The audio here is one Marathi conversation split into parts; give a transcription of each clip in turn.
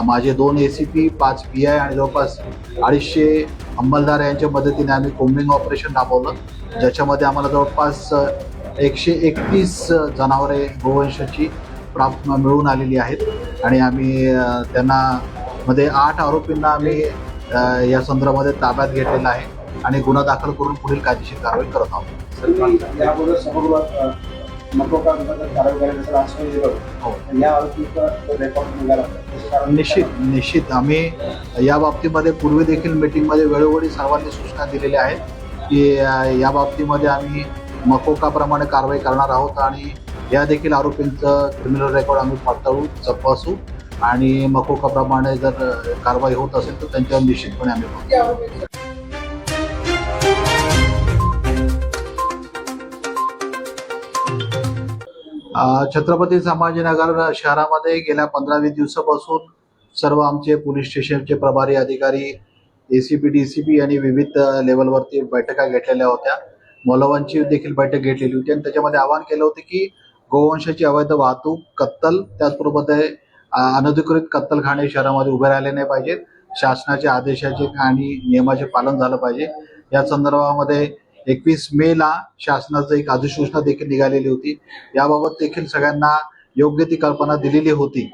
माझे 2 ACP, 5 PI आणि जवळपास 250 अंमलदार यांच्या मदतीने आम्ही कोम्बिंग ऑपरेशन राबवलं, ज्याच्यामध्ये आम्हाला जवळपास 131 जनावरे गोवंशाची मिळून आलेली आहेत आणि आम्ही त्यांना मध्ये 8 आरोपींना आम्ही या संदर्भामध्ये ताब्यात घेतलेला आहे आणि गुन्हा दाखल करून पुढील कायदेशीर कारवाई करत आहोत. याबद्दल सभागृहात मकोका विभागात कारवाई करायचं आश्वासन दिलं होतं. या आरोपीचा रेकॉर्ड निघाला. निश्चित आम्ही या बाबतीमध्ये पूर्वी देखील मीटिंगमध्ये वेळोवेळी सर्वांनी सूचना दिलेल्या आहेत की या बाबतीमध्ये आम्ही मकोकाप्रमाणे कारवाई करणार आहोत आणि या देखील आरोपींचं क्रिमिनल रेकॉर्ड आम्ही पडताळू तपासू आणि मकोकाप्रमाणे जर कारवाई होत असेल तर त्यांच्यावर निश्चितपणे आम्ही करू. छत्रपती संभाजीनगर शहरामध्ये गेल्या 15-20 दिवसापासून सर्व आमचे पोलीस स्टेशनचे प्रभारी अधिकारी, ACP, DCP आणि विविध लेवलवरती बैठका घेतलेल्या होत्या. मौलवांची देखील बैठक घेतलेली होती आणि त्याच्यामध्ये आवाहन केलं होतं की गोवंशाची अवैध वाहतूक, कत्तल, त्याचबरोबर अनधिकृत कत्तलखाने शहरामध्ये उभे राहिले नाही पाहिजेत. शासनाच्या आदेशाचे आणि नियमाचे पालन झालं पाहिजे. या संदर्भामध्ये 21 मेला शासनाचं एक अधिसूचना देखील निघालेली होती. याबाबत देखील सगळ्यांना योग्य ती कल्पना दिलेली होती.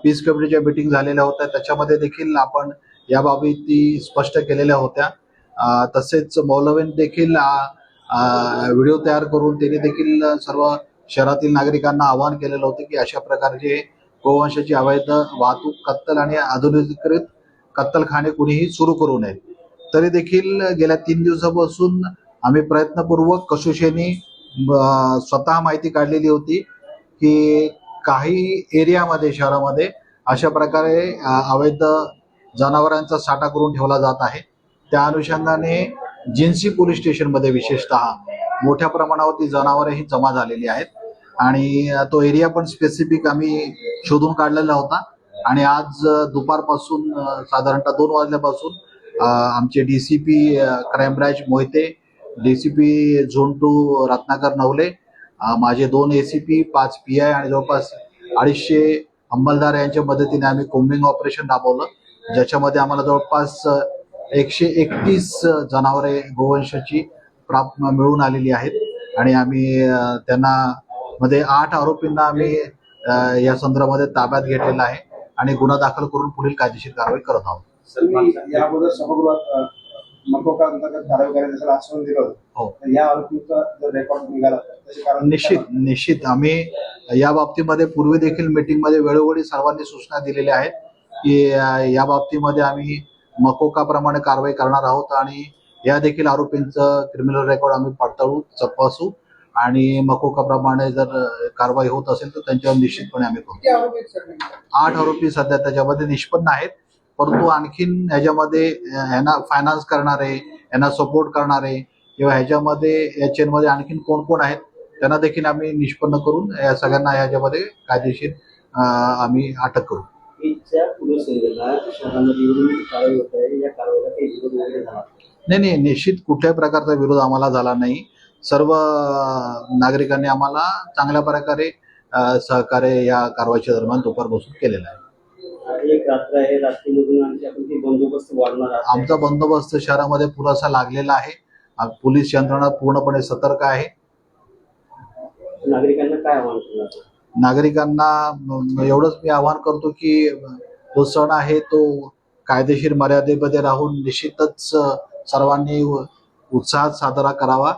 पीस कमिटीच्या मीटिंग झालेल्या होत्या, त्याच्यामध्ये देखील आपण या बाबी स्पष्ट केलेल्या होत्या. तसेच मौलवीन देखील व्हिडिओ तयार करून त्यांनी देखील सर्व शहरातील नागरिकांना आवाहन केलेलं होतं की अशा प्रकारचे गोवंशाची अवैध वाहतूक, कत्तल आणि अनधिकृत कत्तलखाने कुणीही सुरू करू नयेत. तरी देखील गेल्या 3 दिवसापासून आम्ही प्रयत्नपूर्वक कसोशीने स्वतः माहिती काढलेली होती की काही एरियामध्ये शहरामध्ये अशा प्रकारे अवैध जनावरांचा साठा करून ठेवला जात आहे. त्या अनुषंगाने जिन्सी पोलीस स्टेशनमध्ये विशेषतः मोठ्या प्रमाणावरती जनावरे ही जमा झालेली आहेत आणि तो एरिया पण स्पेसिफिक आम्ही शोधून काढलेला होता आणि आज दुपारपासून साधारणतः 2 वाजल्यापासून आमचे DCP crime branch Mohite, DCP zone 2 Ratnakar Navale, माझे 2 ACP, 5 PI आणि जवळपास 250 अंमलदार यांच्या मदतीने आम्ही कोम्बिंग ऑपरेशन राबवलं, ज्याच्यामध्ये आम्हाला जवळपास 131 जनावरे गोवंशाची मिळून आलेली आहेत आणि आम्ही त्यांना मध्ये 8 आरोपींना आम्ही या संदर्भामध्ये ताब्यात घेतलेला आहे आणि गुन्हा दाखल करून पुढील कायदेशीर कारवाई करत आहोत. याबद्दल सभागृहात मकोका विभागात कारवाई करायचं आश्वासन दिलं होतं. या आरोपीचा रेकॉर्ड निघाला. निश्चित आम्ही या बाबतीमध्ये पूर्वी देखील मीटिंगमध्ये वेळोवेळी सर्वांनी सूचना दिलेल्या आहेत की या बाबतीमध्ये आम्ही मकोकाप्रमाणे कारवाई करणार आहोत आणि या देखील आरोपींचं क्रिमिनल रेकॉर्ड आम्ही पडताळू तपासू आणि मकोकाप्रमाणे जर कारवाई होत असेल तर त्यांच्यावर निश्चितपणे आम्ही करू. 8 आरोपी सध्या त्याच्यामध्ये निष्पन्न आहेत, परंतु आणखीन ह्याच्यामध्ये ह्यांना फायनान्स करणारे, यांना सपोर्ट करणारे किंवा ह्याच्यामध्ये या चेनमध्ये आणखीन कोण कोण आहेत त्यांना देखील आम्ही निष्पन्न करून या सगळ्यांना ह्याच्यामध्ये कायदेशीर आम्ही अटक करू. नाही, निश्चित कुठल्याही प्रकारचा विरोध आम्हाला झाला नाही. सर्व नागरिकांनी आम्हाला चांगल्या प्रकारे सहकार्य या कारवाईच्या दरम्यान दुपार बसून केलेलं आहे. एक रात्र आहे, रात्रीमधून बंदोबस्त वाढणार आहे. आमचा बंदोबस्त शहरामध्ये पुरेसा लागलेला आहे. पोलीस यंत्रणा पूर्णपणे सतर्क आहे. नागरिकांना काय आवाहन करणार? नागरिकांना एवढंच मी आवाहन करतो की तो सण आहे तो कायदेशीर मर्यादेमध्ये राहून निश्चितच सर्वांनी उत्साहात साजरा करावा.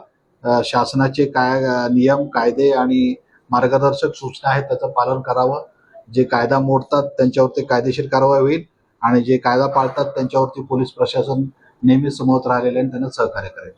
शासनाचे नियम, कायदे आणि मार्गदर्शक सूचना आहेत त्याचं पालन करावं. जे कायदा मोडतात त्यांच्यावरती कायदेशीर कारवाई होईल आणि जे कायदा पाळतात त्यांच्यावरती पोलीस प्रशासन नेहमी समोर राहिलेले आणि त्यांना सहकार्य करेल.